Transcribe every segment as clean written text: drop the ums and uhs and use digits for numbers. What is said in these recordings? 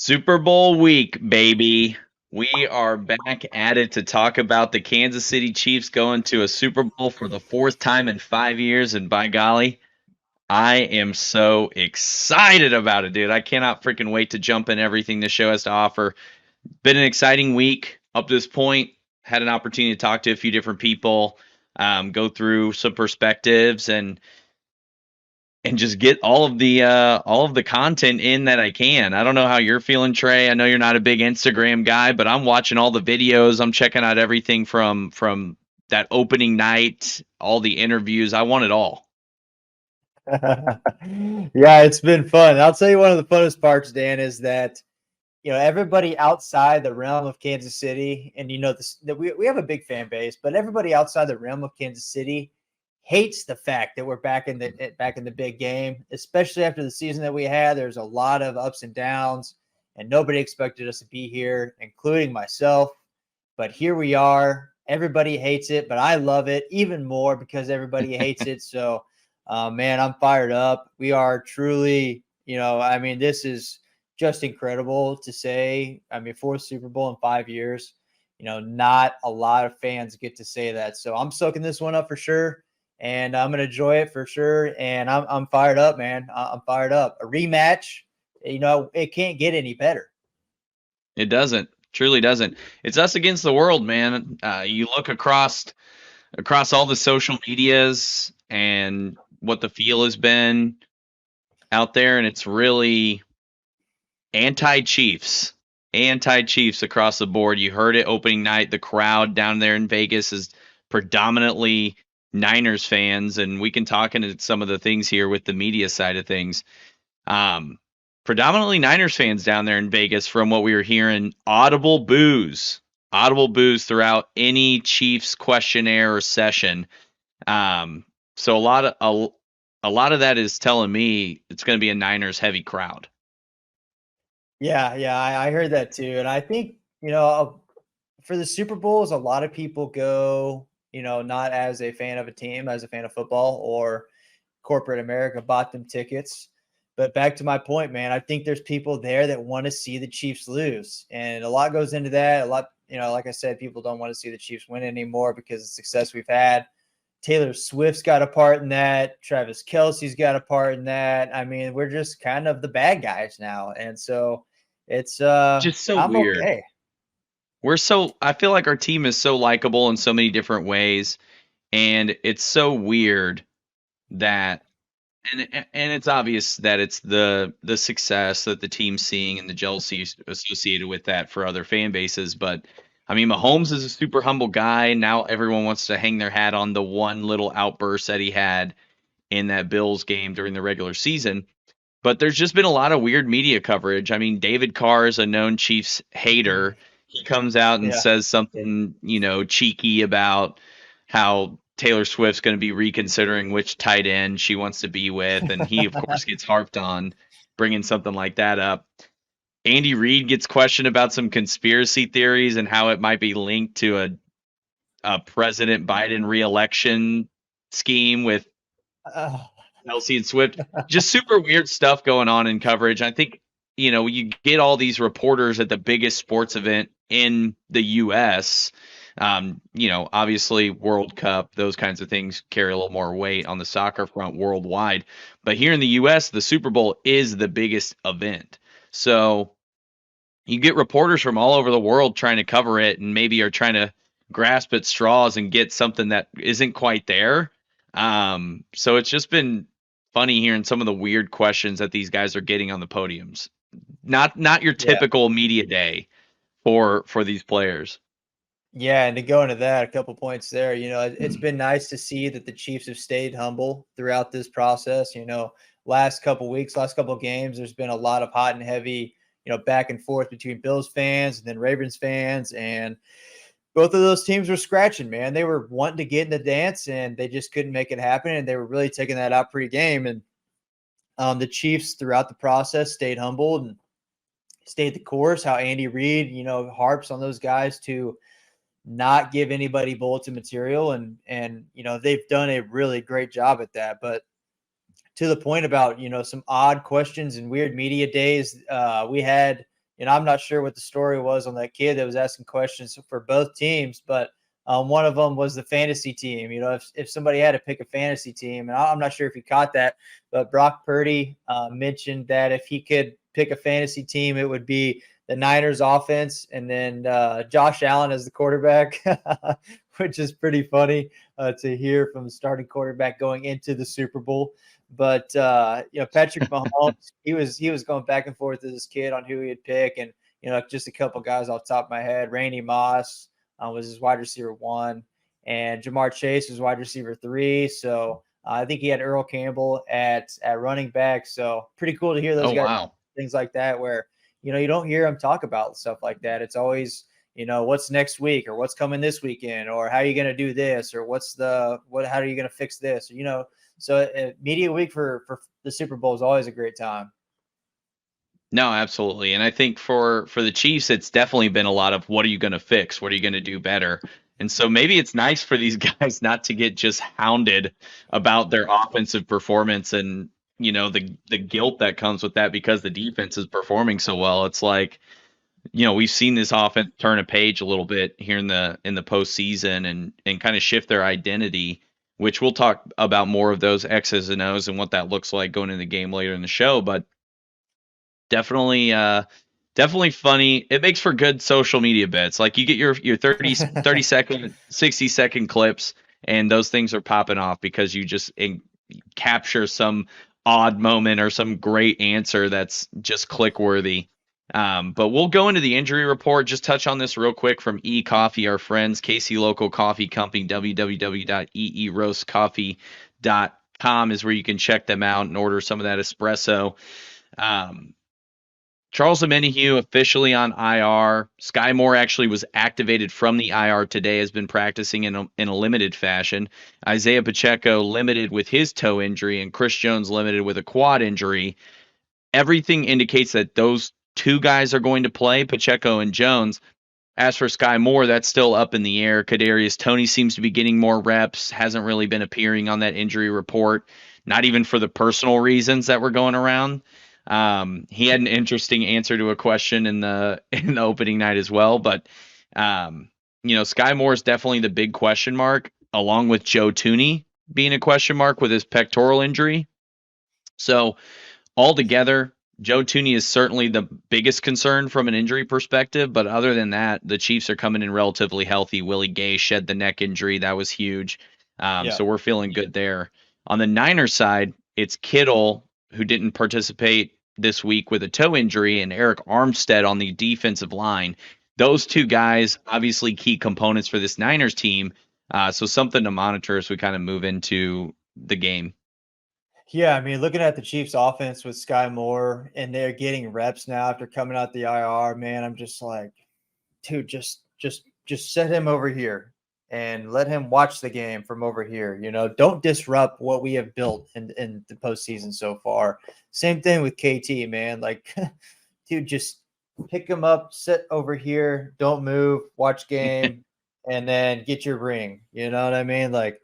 Super Bowl week, baby. We are back at it to talk about the Kansas City Chiefs going to a Super Bowl for the fourth time in 5 years. And by golly, I am so excited about it, dude. I cannot freaking wait to jump in everything the show has to offer. Been an exciting week up to this point. Had an opportunity to talk to a few different people, go through some perspectives, and just get all of the content in that I can. I don't know how you're feeling, Trey. I know you're not a big Instagram guy, but I'm watching all the videos. I'm checking out everything from that opening night, all the interviews. I want it all. Yeah, it's been fun. I'll tell you one of the funnest parts, Dan, is that everybody outside the realm of Kansas City, and this that we have a big fan base, but everybody outside the realm of Kansas City hates the fact that we're back in the big game, especially after the season that we had. There's a lot of ups and downs, and nobody expected us to be here, including myself. But here we are. Everybody hates it, but I love it even more because everybody hates it. So, man, I'm fired up. We are truly, this is just incredible to say. I mean, fourth Super Bowl in 5 years. Not a lot of fans get to say that. So I'm soaking this one up for sure, and I'm gonna enjoy it for sure. And I'm fired up, man. I'm fired up. A rematch. It can't get any better. It doesn't. Truly doesn't. It's us against the world, man. You look across all the social medias and what the feel has been out there, and it's really anti-Chiefs, anti-Chiefs across the board. You heard it opening night. The crowd down there in Vegas is predominantly Niners fans, and we can talk into some of the things here with the media side of things. Um, Predominantly Niners fans down there in Vegas, from what we were hearing. Audible boos throughout any Chiefs questionnaire or session. So a lot of that is telling me it's going to be a Niners heavy crowd. Yeah, I heard that too, and I think for the Super Bowls, a lot of people go, not as a fan of a team, as a fan of football, or corporate America bought them tickets. But back to my point, man, I think there's people there that want to see the Chiefs lose, and a lot goes into that. A lot, like I said, people don't want to see the Chiefs win anymore because of the success we've had. Taylor Swift's got a part in that. Travis Kelsey's got a part in that. I mean, we're just kind of the bad guys now, and so it's Just so I'm weird. okay. I feel like our team is so likable in so many different ways, and it's so weird that and it's obvious that it's the success that the team's seeing and the jealousy associated with that for other fan bases. But I mean, Mahomes is a super humble guy. Now everyone wants to hang their hat on the one little outburst that he had in that Bills game during the regular season. But there's just been a lot of weird media coverage. I mean, David Carr is a known Chiefs hater. He comes out and Yeah. says something, cheeky about how Taylor Swift's going to be reconsidering which tight end she wants to be with. And he, of course, gets harped on bringing something like that up. Andy Reid gets questioned about some conspiracy theories and how it might be linked to a President Biden reelection scheme with Uh, Kelsey and Swift. Just super weird stuff going on in coverage. I think, you get all these reporters at the biggest sports event in the U.S. Obviously World Cup, those kinds of things carry a little more weight on the soccer front worldwide. But here in the U.S., the Super Bowl is the biggest event. So you get reporters from all over the world trying to cover it and maybe are trying to grasp at straws and get something that isn't quite there. So it's just been funny hearing some of the weird questions that these guys are getting on the podiums. Not your yeah. typical media day for these players. Yeah, and to go into that, a couple points there. It's been nice to see that the Chiefs have stayed humble throughout this process. Last couple weeks, last couple games, there's been a lot of hot and heavy, back and forth between Bills fans and then Ravens fans, and both of those teams were scratching, man. They were wanting to get in the dance, and they just couldn't make it happen, and they were really taking that out pre-game. And the Chiefs, throughout the process, stayed humble and stayed the course. How Andy Reid, harps on those guys to not give anybody bulletin material, and they've done a really great job at that. But to the point about some odd questions and weird media days, we had I'm not sure what the story was on that kid that was asking questions for both teams, but one of them was the fantasy team. If somebody had to pick a fantasy team, and I'm not sure if he caught that, but Brock Purdy mentioned that if he could pick a fantasy team, it would be the Niners offense and then Josh Allen as the quarterback, which is pretty funny to hear from the starting quarterback going into the Super Bowl. But Patrick Mahomes, he was going back and forth with this kid on who he'd pick, and just a couple guys off the top of my head. Randy Moss was his wide receiver 1, and Jamar Chase was wide receiver 3. So I think he had Earl Campbell at running back. So pretty cool to hear those Oh, guys wow. things like that, where you don't hear them talk about stuff like that. It's always what's next week, or what's coming this weekend, or how are you going to do this, or how are you going to fix this, so media week for the Super Bowl is always a great time. No, absolutely. And I think for the Chiefs, it's definitely been a lot of what are you going to fix? What are you going to do better? And so maybe it's nice for these guys not to get just hounded about their offensive performance and the guilt that comes with that because the defense is performing so well. It's like, we've seen this offense turn a page a little bit here in the postseason and kind of shift their identity, which we'll talk about more of those X's and O's and what that looks like going into the game later in the show. But definitely funny. It makes for good social media bits. Like you get your 30 second, 60-second clips, and those things are popping off because you just capture some odd moment or some great answer that's just click worthy. But we'll go into the injury report. Just touch on this real quick from eCoffee, our friends, KC Local Coffee Company, www.eeroastcoffee.com is where you can check them out and order some of that espresso. Charles Omenihu officially on IR. Sky Moore actually was activated from the IR today, has been practicing in a limited fashion. Isaiah Pacheco limited with his toe injury, and Chris Jones limited with a quad injury. Everything indicates that those two guys are going to play, Pacheco and Jones. As for Sky Moore, that's still up in the air. Kadarius Toney seems to be getting more reps, hasn't really been appearing on that injury report, not even for the personal reasons that were going around. He had an interesting answer to a question in the opening night as well, but Sky Moore is definitely the big question mark, along with Joe Thuney being a question mark with his pectoral injury. So altogether, Joe Thuney is certainly the biggest concern from an injury perspective, but other than that, the Chiefs are coming in relatively healthy. Willie Gay shed the neck injury. That was huge. So we're feeling good there. On the Niners side, it's Kittle, who didn't participate this week with a toe injury, and Eric Armstead on the defensive line. Those two guys, obviously key components for this Niners team. So something to monitor as we kind of move into the game. Yeah, I mean, looking at the Chiefs offense with Sky Moore and they're getting reps now after coming out the IR, man, I'm just like, dude, just set him over here and let him watch the game from over here. Don't disrupt what we have built in the postseason so far. Same thing with KT, man. Like, dude, just pick him up, sit over here, don't move, watch game, and then get your ring. You know what I mean? Like,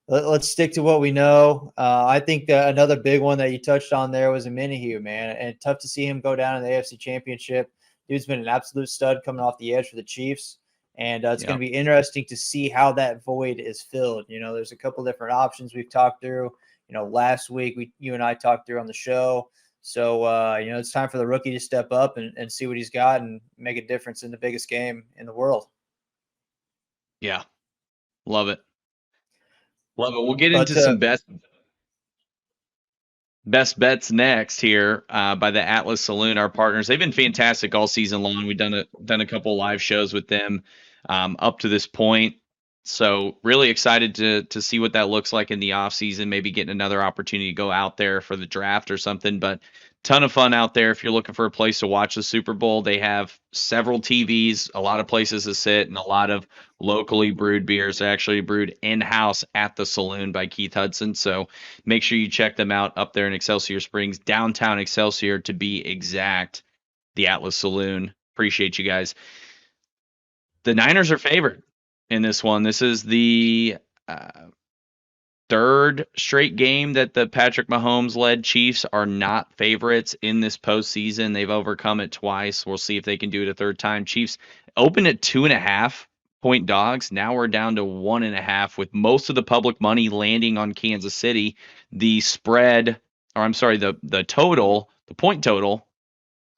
let's stick to what we know. I think another big one that you touched on there was Omenihu, man, and tough to see him go down in the AFC Championship. Dude's been an absolute stud coming off the edge for the Chiefs, and it's going to be interesting to see how that void is filled. There's a couple different options we've talked through. Last week you and I talked through on the show. So it's time for the rookie to step up and see what he's got and make a difference in the biggest game in the world. Yeah, love it. Love it. We'll get into some best bets next here by the Atlas Saloon, our partners. They've been fantastic all season long. We've done a couple live shows with them up to this point. So really excited to see what that looks like in the offseason, maybe getting another opportunity to go out there for the draft or something. But ton of fun out there if you're looking for a place to watch the Super Bowl. They have several TVs, a lot of places to sit, and a lot of locally brewed beers. They're actually brewed in-house at the Saloon by Keith Hudson. So make sure you check them out up there in Excelsior Springs, downtown Excelsior to be exact, the Atlas Saloon. Appreciate you guys. The Niners are favored in this one. This is the third straight game that the Patrick Mahomes-led Chiefs are not favorites in this postseason. They've overcome it twice. We'll see if they can do it a third time. Chiefs opened at 2.5-point dogs. Now we're down to 1.5, with most of the public money landing on Kansas City. The spread, or I'm sorry, the total, the point total,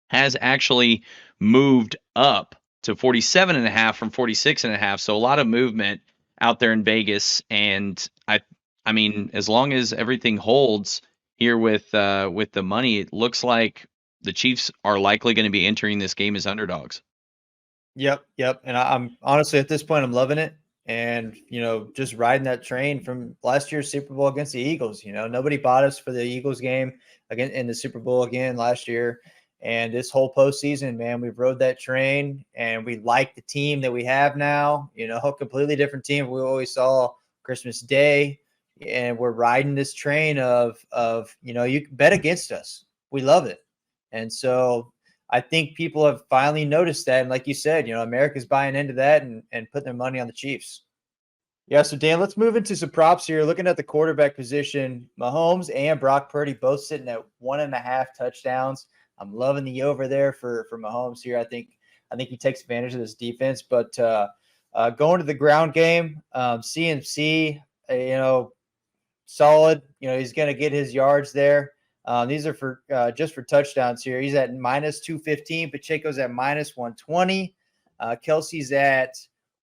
has actually moved up to 47.5 from 46.5. So a lot of movement out there in Vegas, and I mean, as long as everything holds here with the money, it looks like the Chiefs are likely going to be entering this game as underdogs. Yep. And I'm honestly at this point, I'm loving it. And, just riding that train from last year's Super Bowl against the Eagles. Nobody bought us for the Eagles game again in the Super Bowl again last year. And this whole postseason, man, we've rode that train and we like the team that we have now, a completely different team we always saw Christmas Day. And we're riding this train of you can bet against us. We love it. And so I think people have finally noticed that. And like you said, America's buying into that and putting their money on the Chiefs. Yeah. So Dan, let's move into some props here. Looking at the quarterback position, Mahomes and Brock Purdy both sitting at 1.5 touchdowns. I'm loving the over there for Mahomes here. I think he takes advantage of this defense, but going to the ground game, CMC, solid. He's going to get his yards there. These are for just for touchdowns here. He's at -215. Pacheco's at -120. Kelsey's at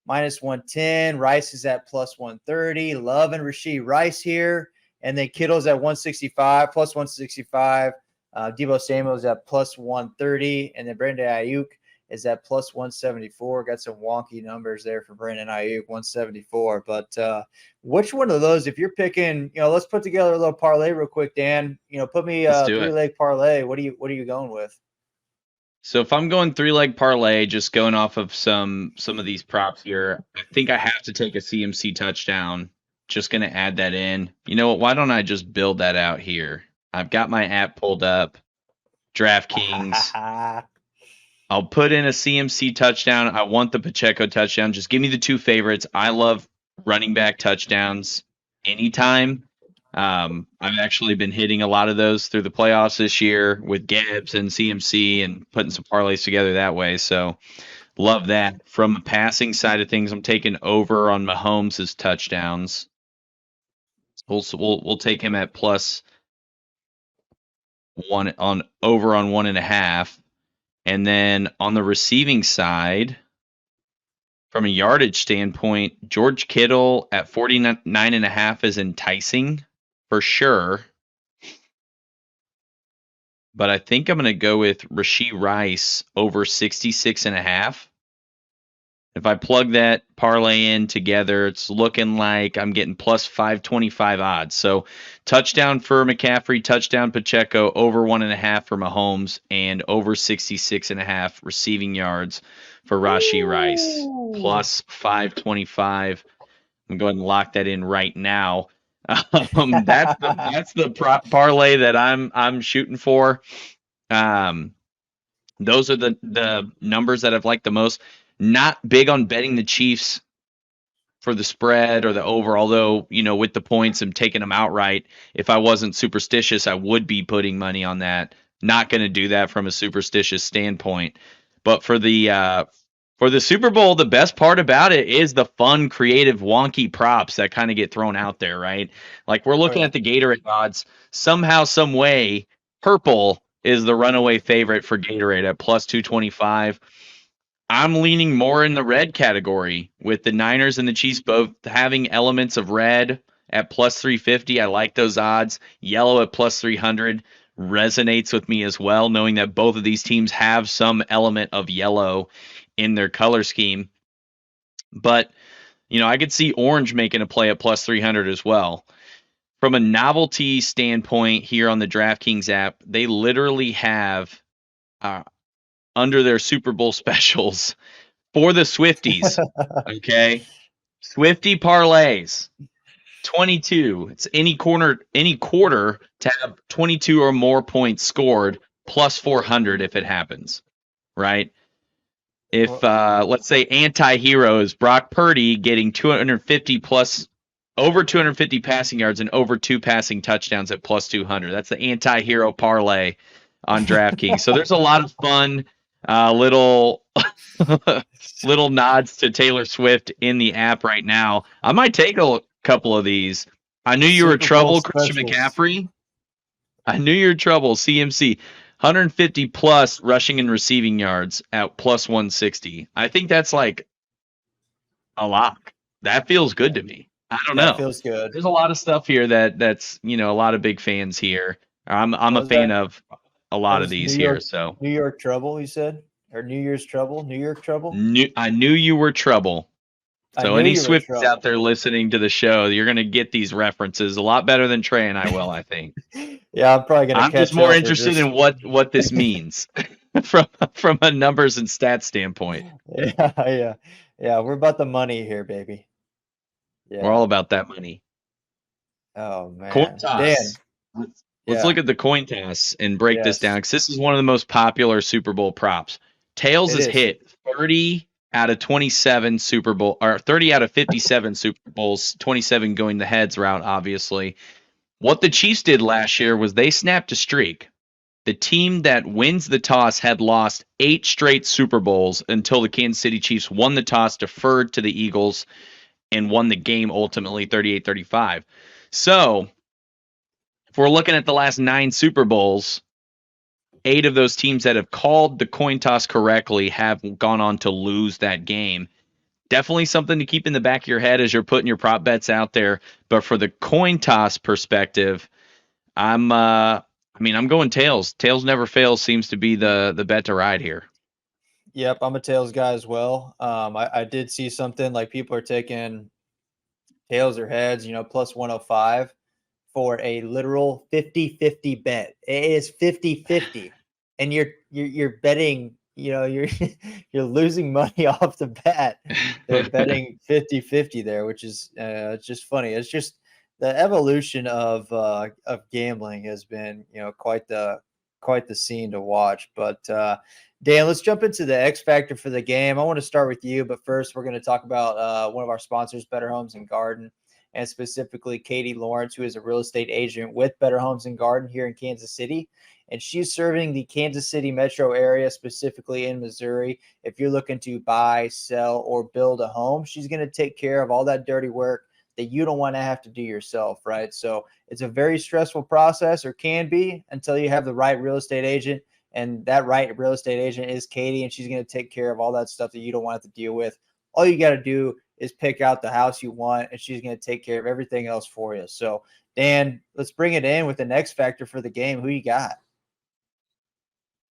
-110. Rice is at +130. Love and Rashee Rice here. And then Kittle's at 165, +165. Deebo Samuel's at +130. And then Brandon Ayuk is at +174. Got some wonky numbers there for Brandon Ayuk, 174. But which one of those, if you're picking, let's put together a little parlay real quick, Dan. Put me a 3-leg parlay. What are you going with? So if I'm going 3-leg parlay, just going off of some of these props here, I think I have to take a CMC touchdown. Just going to add that in. You know what? Why don't I just build that out here? I've got my app pulled up, DraftKings. I'll put in a CMC touchdown. I want the Pacheco touchdown. Just give me the two favorites. I love running back touchdowns anytime. I've actually been hitting a lot of those through the playoffs this year with Gibbs and CMC and putting some parlays together that way. So love that. From the passing side of things, I'm taking over on Mahomes' touchdowns. We'll take him at +1 on over on 1.5. And then on the receiving side, from a yardage standpoint, George Kittle at 49.5 is enticing for sure. But I think I'm going to go with Rashee Rice over 66.5. If I plug that parlay in together, it's looking like I'm getting +525 odds. So touchdown for McCaffrey, touchdown Pacheco, over 1.5 for Mahomes, and over 66.5 receiving yards for Rashee Rice, +525. I'm going to lock that in right now. That's the parlay that I'm shooting for. Those are the numbers that I've liked the most. Not big on betting the Chiefs for the spread or the over, although, with the points, I'm taking them outright. If I wasn't superstitious, I would be putting money on that. Not going to do that from a superstitious standpoint. But for the Super Bowl, the best part about it is the fun, creative, wonky props that kind of get thrown out there, right? Like we're looking at the Gatorade odds. Somehow, some way, purple is the runaway favorite for Gatorade at +225. I'm leaning more in the red category with the Niners and the Chiefs both having elements of red at +350. I like those odds. Yellow at +300 resonates with me as well, knowing that both of these teams have some element of yellow in their color scheme. But, I could see orange making a play at +300 as well. From a novelty standpoint here on the DraftKings app, they literally have under their Super Bowl specials for the Swifties. Okay. Swifty parlays. 22. It's any quarter to have 22 or more points scored +400 if it happens. Right? If let's say anti-hero is Brock Purdy getting 250 plus over 250 passing yards and over 2 passing touchdowns at plus 200. That's the anti-hero parlay on DraftKings. So there's a lot of fun little little nods to Taylor Swift in the app right now. I might take a couple of these. I knew you were Super Bowl trouble, Christian specials. McCaffrey. I knew you were trouble, CMC. 150 plus rushing and receiving yards at plus 160. I think that's like a lock. That feels good to me. I don't That know. feels good. There's a lot of stuff here that's a lot of big fans here. I'm What a was fan that? of a That lot of was these here. So New York trouble, you said? Or New Year's trouble? New York trouble? I knew you were trouble. I So knew any you were Swifties out trouble. there listening to the show, you're gonna get these references a lot better than Trey and I will, I think. Yeah, I'm probably gonna I'm just catch more up or interested just in what this means from a numbers and stats standpoint. yeah. We're about the money here, baby. We're all Yeah. about that money. Oh Coin man. Dan. toss. Let's look Yeah. at the coin toss and break this down Yes. because this is one of the most popular Super Bowl props. Tails It has is. hit 30 out of 27 Super Bowl, or 30 out of 57 Super Bowls, 27 going the heads route, obviously. What the Chiefs did last year was they snapped a streak. The team that wins the toss had lost 8 straight Super Bowls until the Kansas City Chiefs won the toss, deferred to the Eagles, and won the game ultimately 38-35. So if we're looking at the last 9 Super Bowls, 8 of those teams that have called the coin toss correctly have gone on to lose that game. Definitely something to keep in the back of your head as you're putting your prop bets out there. But for the coin toss perspective, I'm going tails. Tails never fails seems to be the bet to ride here. Yep, I'm a tails guy as well. I did see something like people are taking tails or heads, plus 105 for a literal 50-50 bet. It is 50-50. And you're betting, you're losing money off the bet. They're betting 50-50 there, which is it's just funny. It's just the evolution of gambling has been, quite the scene to watch. But Dan, let's jump into the X factor for the game. I want to start with you, but first we're going to talk about one of our sponsors, Better Homes and Garden, and specifically Katie Lawrence, who is a real estate agent with Better Homes and Garden here in Kansas City. And she's serving the Kansas City metro area, specifically in Missouri. If you're looking to buy, sell, or build a home, she's going to take care of all that dirty work that you don't want to have to do yourself, right? So it's a very stressful process, or can be, until you have the right real estate agent. And that right real estate agent is Katie, and she's going to take care of all that stuff that you don't want to deal with. All you got to do is pick out the house you want, and she's going to take care of everything else for you. So, Dan, let's bring it in with the next factor for the game. Who you got?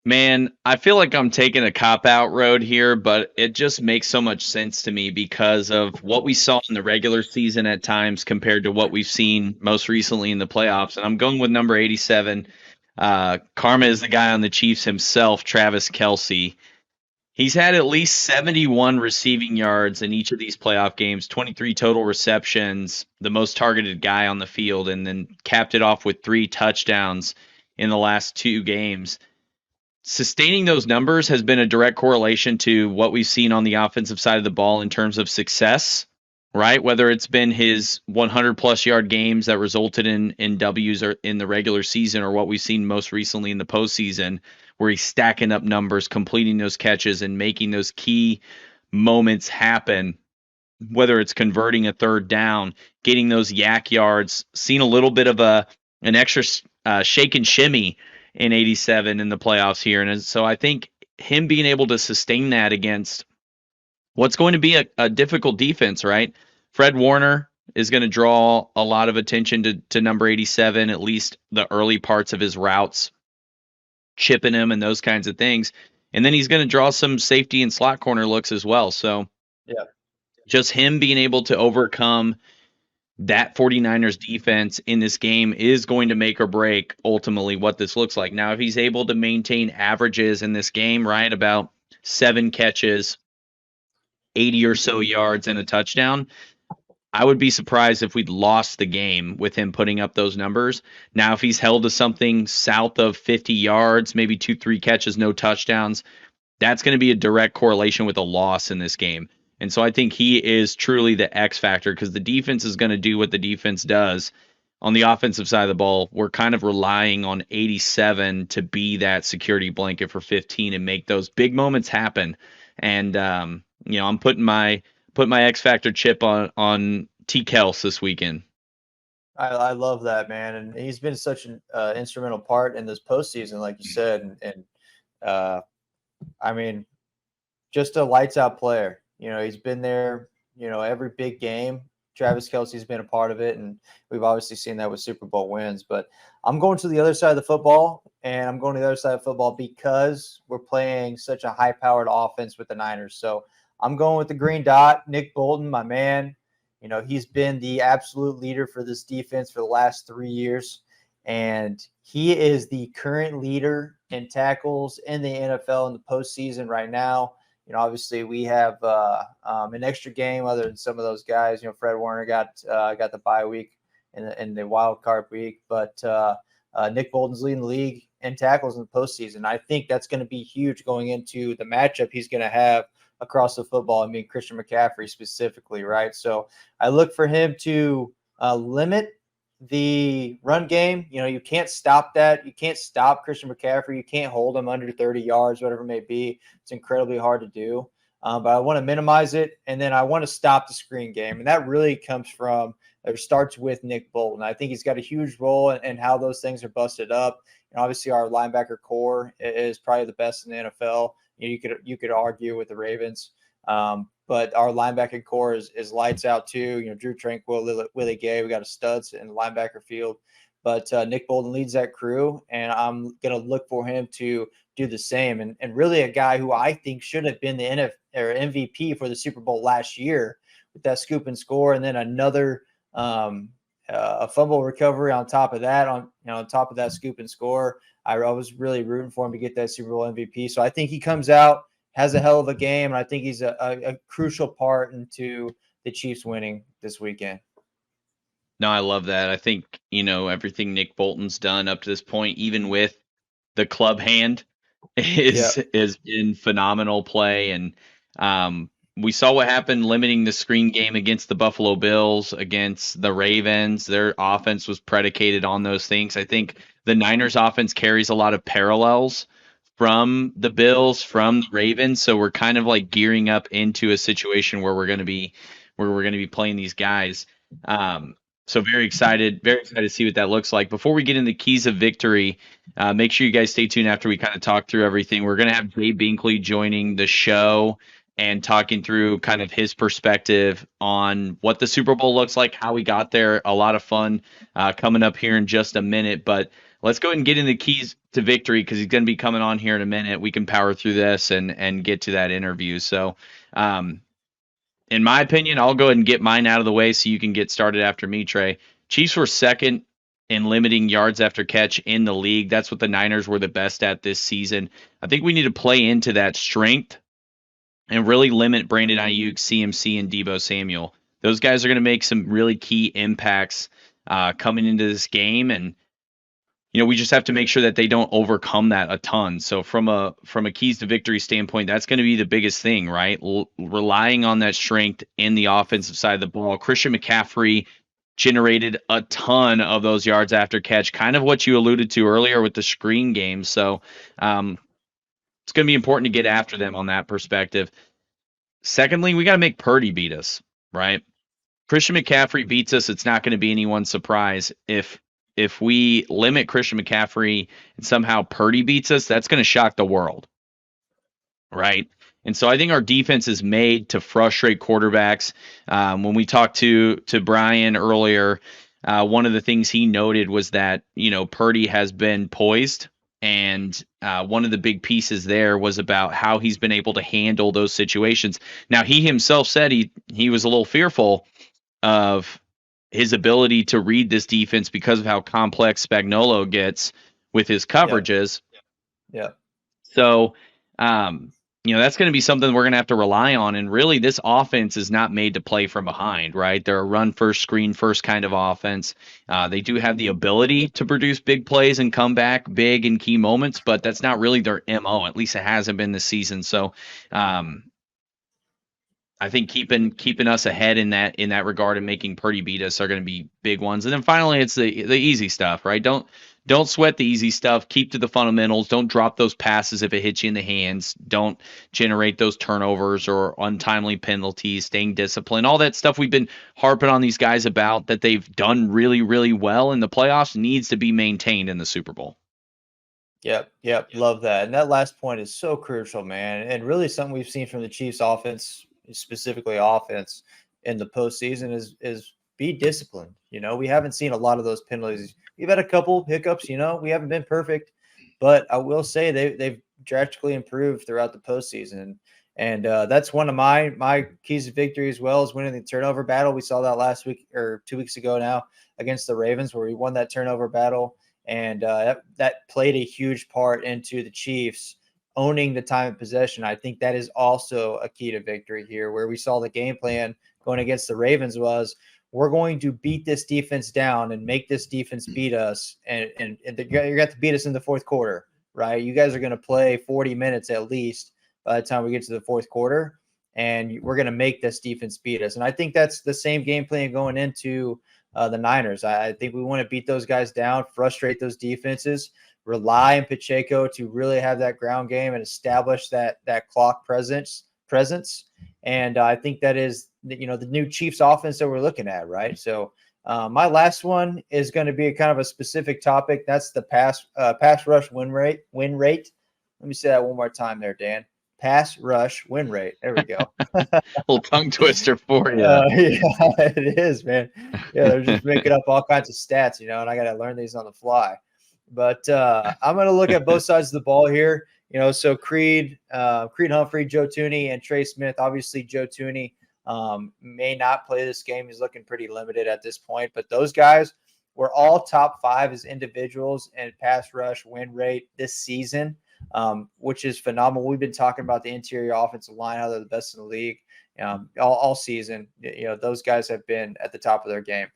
Man, I feel like I'm taking a cop-out road here, but it just makes so much sense to me because of what we saw in the regular season at times compared to what we've seen most recently in the playoffs. And I'm going with number 87. Karma is the guy on the Chiefs himself, Travis Kelce. He's had at least 71 receiving yards in each of these playoff games, 23 total receptions, the most targeted guy on the field, and then capped it off with 3 touchdowns in the last 2 games. Sustaining those numbers has been a direct correlation to what we've seen on the offensive side of the ball in terms of success, right? Whether it's been his 100 plus yard games that resulted in W's or in the regular season, or what we've seen most recently in the postseason, where he's stacking up numbers, completing those catches, and making those key moments happen. Whether it's converting a third down, getting those yak yards, seen a little bit of an extra shake and shimmy in 87 in the playoffs here. And so I think him being able to sustain that against what's going to be a difficult defense, right? Fred Warner is going to draw a lot of attention to number 87, at least the early parts of his routes, chipping him and those kinds of things. And then he's going to draw some safety and slot corner looks as well. So Yeah. just him being able to overcome that 49ers defense in this game is going to make or break ultimately what this looks like. Now, if he's able to maintain averages in this game, right, about 7 catches, 80 or so yards, and a touchdown, I would be surprised if we'd lost the game with him putting up those numbers. Now, if he's held to something south of 50 yards, maybe 2-3 catches, no touchdowns, that's going to be a direct correlation with a loss in this game. And so I think he is truly the X factor because the defense is going to do what the defense does. On the offensive side of the ball, we're kind of relying on 87 to be that security blanket for 15 and make those big moments happen. And I'm putting my X factor chip on T. Kels this weekend. I love that, man, and he's been such an instrumental part in this postseason, like you said, and uh, I mean, just a lights out player. He's been there. Every big game. Travis Kelce's been a part of it, and we've obviously seen that with Super Bowl wins. But I'm going to the other side of the football, and I'm going to the other side of football because we're playing such a high-powered offense with the Niners. So I'm going with the green dot. Nick Bolton, my man. He's been the absolute leader for this defense for the last 3 years, and he is the current leader in tackles in the NFL in the postseason right now. Obviously we have an extra game other than some of those guys. Fred Warner got the bye week in the wild card week, but Nick Bolton's leading the league in tackles in the postseason. I think that's going to be huge going into the matchup he's going to have across the football. I mean, Christian McCaffrey specifically, right? So I look for him to limit the run game. You can't stop that. You can't stop Christian McCaffrey. You can't hold him under 30 yards, whatever it may be. It's incredibly hard to do. But I want to minimize it, and then I want to stop the screen game. And that really comes from or starts with Nick Bolton. I think he's got a huge role in how those things are busted up. And obviously, our linebacker core is probably the best in the NFL. You could argue with the Ravens. But our linebacking core is lights out too. Drew Tranquill, Willie Gay, we got a studs in the linebacker field. But Nick Bolton leads that crew, and I'm going to look for him to do the same. And really a guy who I think should have been the MVP for the Super Bowl last year with that scoop and score, and then another a fumble recovery on top of that, on top of that scoop and score. I was really rooting for him to get that Super Bowl MVP. So I think he comes out, has a hell of a game, and I think he's a crucial part into the Chiefs winning this weekend. No, I love that. I think, everything Nick Bolton's done up to this point, even with the club hand, is in phenomenal play. And we saw what happened limiting the screen game against the Buffalo Bills, against the Ravens. Their offense was predicated on those things. I think the Niners offense carries a lot of parallels from the Bills, from the Ravens. So we're kind of like gearing up into a situation where we're going to be playing these guys. So very excited to see what that looks like. Before we get into the keys of victory, make sure you guys stay tuned after we kind of talk through everything. We're going to have Jay Binkley joining the show and talking through kind of his perspective on what the Super Bowl looks like, how we got there. A lot of fun coming up here in just a minute. But let's go ahead and get into the keys to victory because he's going to be coming on here in a minute. We can power through this and get to that interview. So in my opinion, I'll go ahead and get mine out of the way so you can get started after me, Trey. Chiefs were second in limiting yards after catch in the league. That's what the Niners were the best at this season. I think we need to play into that strength and really limit Brandon Ayuk, CMC, and Deebo Samuel. Those guys are going to make some really key impacts coming into this game, and we just have to make sure that they don't overcome that a ton. So from a keys to victory standpoint, that's going to be the biggest thing, right? Relying on that strength in the offensive side of the ball. Christian McCaffrey generated a ton of those yards after catch, kind of what you alluded to earlier with the screen game. So it's going to be important to get after them on that perspective. Secondly, we got to make Purdy beat us, right? Christian McCaffrey beats us. It's not going to be anyone's surprise. If we limit Christian McCaffrey and somehow Purdy beats us, that's going to shock the world, right? And so I think our defense is made to frustrate quarterbacks. When we talked to Brian earlier, one of the things he noted was that, Purdy has been poised. And one of the big pieces there was about how he's been able to handle those situations. Now, he himself said he was a little fearful of his ability to read this defense because of how complex Spagnuolo gets with his coverages. Yeah. So, that's going to be something we're going to have to rely on. And really, this offense is not made to play from behind, right? They're a run first, screen first kind of offense. They do have the ability to produce big plays and come back big in key moments, but that's not really their MO. At least it hasn't been this season. So, I I think keeping us ahead in that regard and making Purdy beat us are going to be big ones. And then finally, it's the easy stuff, right? Don't sweat the easy stuff. Keep to the fundamentals. Don't drop those passes if it hits you in the hands. Don't generate those turnovers or untimely penalties. Staying disciplined, all that stuff we've been harping on these guys about that they've done really, really well in the playoffs needs to be maintained in the Super Bowl. Yep. Love that. And that last point is so crucial, man. And really something we've seen from the Chiefs offense, specifically offense in the postseason is be disciplined. We haven't seen a lot of those penalties. We've had a couple hiccups, we haven't been perfect, but I will say they've drastically improved throughout the postseason. And that's one of my keys to victory as well, as winning the turnover battle. We saw that last week or 2 weeks ago now against the Ravens, where we won that turnover battle. And that played a huge part into the Chiefs owning the time of possession. I think that is also a key to victory here, where we saw the game plan going against the Ravens was we're going to beat this defense down and make this defense beat us. And you're going to beat us in the fourth quarter, right? You guys are going to play 40 minutes at least by the time we get to the fourth quarter, and we're going to make this defense beat us. And I think that's the same game plan going into the Niners. I think we want to beat those guys down, frustrate those defenses, rely on Pacheco to really have that ground game and establish that clock presence. And I think that is, the new Chiefs offense that we're looking at, right? So my last one is going to be a kind of a specific topic. That's the pass rush win rate. Let me say that one more time there, Dan. Pass rush win rate. There we go. Little tongue twister for you. Yeah, it is, man. Yeah, they're just making up all kinds of stats, and I got to learn these on the fly. But I'm going to look at both sides of the ball here. So Creed Humphrey, Joe Thuney, and Trey Smith. Obviously, Joe Thuney may not play this game. He's looking pretty limited at this point. But those guys were all top 5 as individuals in pass rush win rate this season, which is phenomenal. We've been talking about the interior offensive line, how they're the best in the league all season. Those guys have been at the top of their game.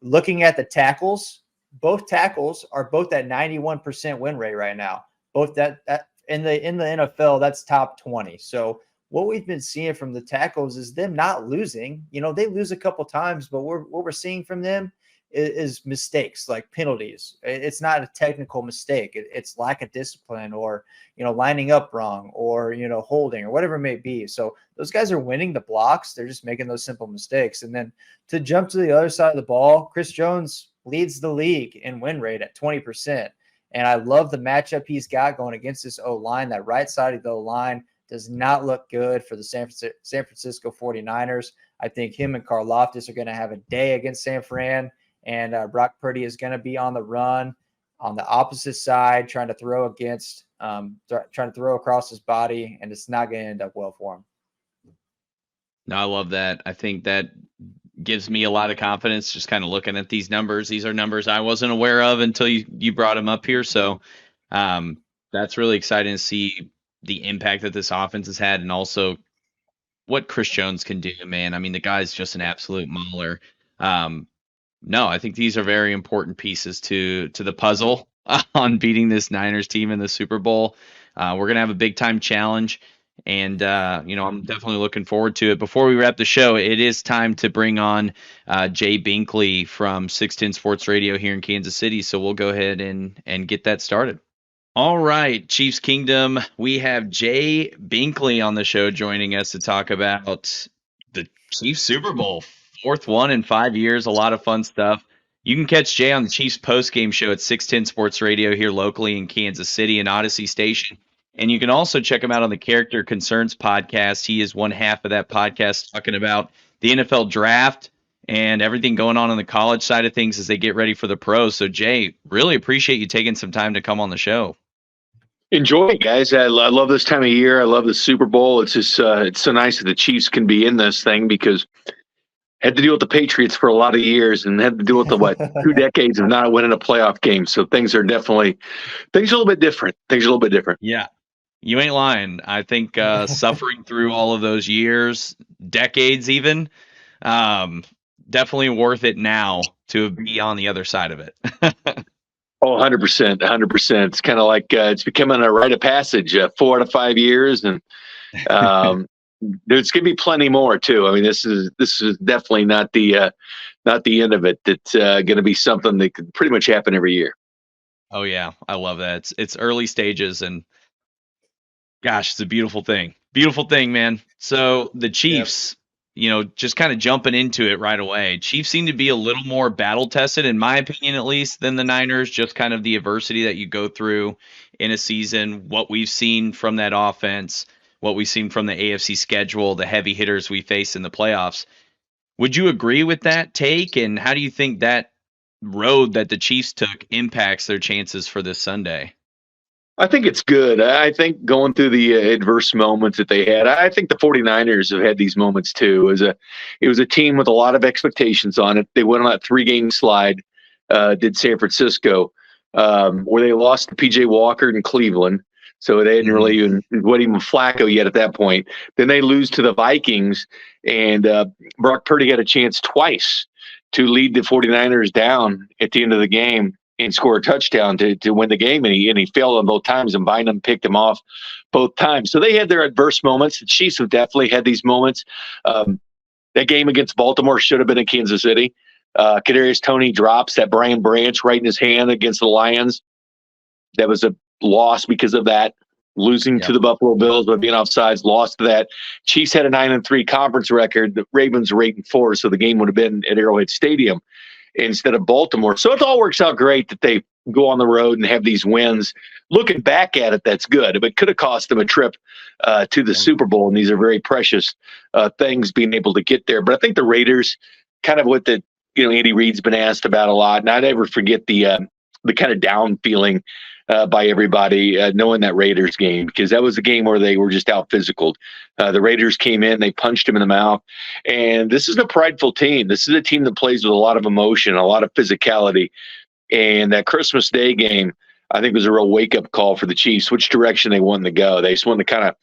Looking at the tackles, both tackles are both at 91% win rate right now. Both that in the NFL, that's top 20. So what we've been seeing from the tackles is them not losing. They lose a couple times, but what we're seeing from them is mistakes, like penalties. It's not a technical mistake. It's lack of discipline, or lining up wrong, or holding, or whatever it may be. So those guys are winning the blocks. They're just making those simple mistakes. And then to jump to the other side of the ball, Chris Jones leads the league in win rate at 20%. And I love the matchup he's got going against this O-line. That right side of the O-line does not look good for the San Francisco 49ers. I think him and Karlaftis are going to have a day against San Fran. And Brock Purdy is going to be on the run on the opposite side, trying to throw across his body, and it's not going to end up well for him. No, I love that. I think that gives me a lot of confidence just kind of looking at these numbers. These are numbers I wasn't aware of until you brought them up here. So that's really exciting to see the impact that this offense has had, and also what Chris Jones can do, man. I mean, the guy's just an absolute mauler. No, I think these are very important pieces to the puzzle on beating this Niners team in the Super Bowl. We're going to have a big time challenge, and I'm definitely looking forward to it. Before we wrap the show, it is time to bring on Jay Binkley from 610 Sports Radio here in Kansas City. So we'll go ahead and get that started. All right, Chiefs Kingdom, we have Jay Binkley on the show joining us to talk about the Chiefs Super Bowl. 4th one in 5 years, a lot of fun stuff. You can catch Jay on the Chiefs postgame show at 610 Sports Radio here locally in Kansas City and Odyssey Station. And you can also check him out on the Character Concerns podcast. He is one half of that podcast talking about the NFL draft and everything going on the college side of things as they get ready for the pros. So, Jay, really appreciate you taking some time to come on the show. Enjoy it, guys. I love this time of year. I love the Super Bowl. It's just it's so nice that the Chiefs can be in this thing, because had to deal with the Patriots for a lot of years and had to deal with the 2 decades of not winning a playoff game. So things are a little bit different. Yeah, you ain't lying. I think suffering through all of those years, decades even, definitely worth it now to be on the other side of it. Oh, 100%, 100%. It's kind of like it's becoming a rite of passage, 4 out of 5 years. And there's going to be plenty more too. I mean, this is definitely not the end of it. It's going to be something that could pretty much happen every year. Oh yeah, I love that. It's early stages, and gosh, it's a beautiful thing. Beautiful thing, man. So the Chiefs, just kind of jumping into it right away. Chiefs seem to be a little more battle tested, in my opinion, at least, than the Niners. Just kind of the adversity that you go through in a season, what we've seen from that offense, what we've seen from the AFC schedule, the heavy hitters we face in the playoffs. Would you agree with that take? And how do you think that road that the Chiefs took impacts their chances for this Sunday? I think it's good. I think going through the adverse moments that they had, I think the 49ers have had these moments too. It was a team with a lot of expectations on it. They went on that 3-game slide, did San Francisco, where they lost to PJ Walker in Cleveland. So they hadn't really even Flacco yet at that point. Then they lose to the Vikings, and Brock Purdy got a chance twice to lead the 49ers down at the end of the game and score a touchdown to win the game, and he failed on both times, and Bynum picked him off both times. So they had their adverse moments. The Chiefs have definitely had these moments. That game against Baltimore should have been in Kansas City. Kadarius Toney drops that Brian Branch right in his hand against the Lions. That was a loss because of that. Losing to the Buffalo Bills by being offsides, lost to that. Chiefs had a 9-3 conference record. The Ravens were 8-4, so the game would have been at Arrowhead Stadium instead of Baltimore. So it all works out great that they go on the road and have these wins. Looking back at it, that's good. But it could have cost them a trip to the Super Bowl, and these are very precious things, being able to get there. But I think the Raiders, kind of what Andy Reid's been asked about a lot, and I never forget the kind of down feeling by everybody knowing that Raiders game, because that was a game where they were just out physicaled. The Raiders came in, they punched him in the mouth, and this is a prideful team. This is a team that plays with a lot of emotion, a lot of physicality, and that Christmas Day game, I think, was a real wake-up call for the Chiefs, which direction they wanted to go. They just wanted to kind of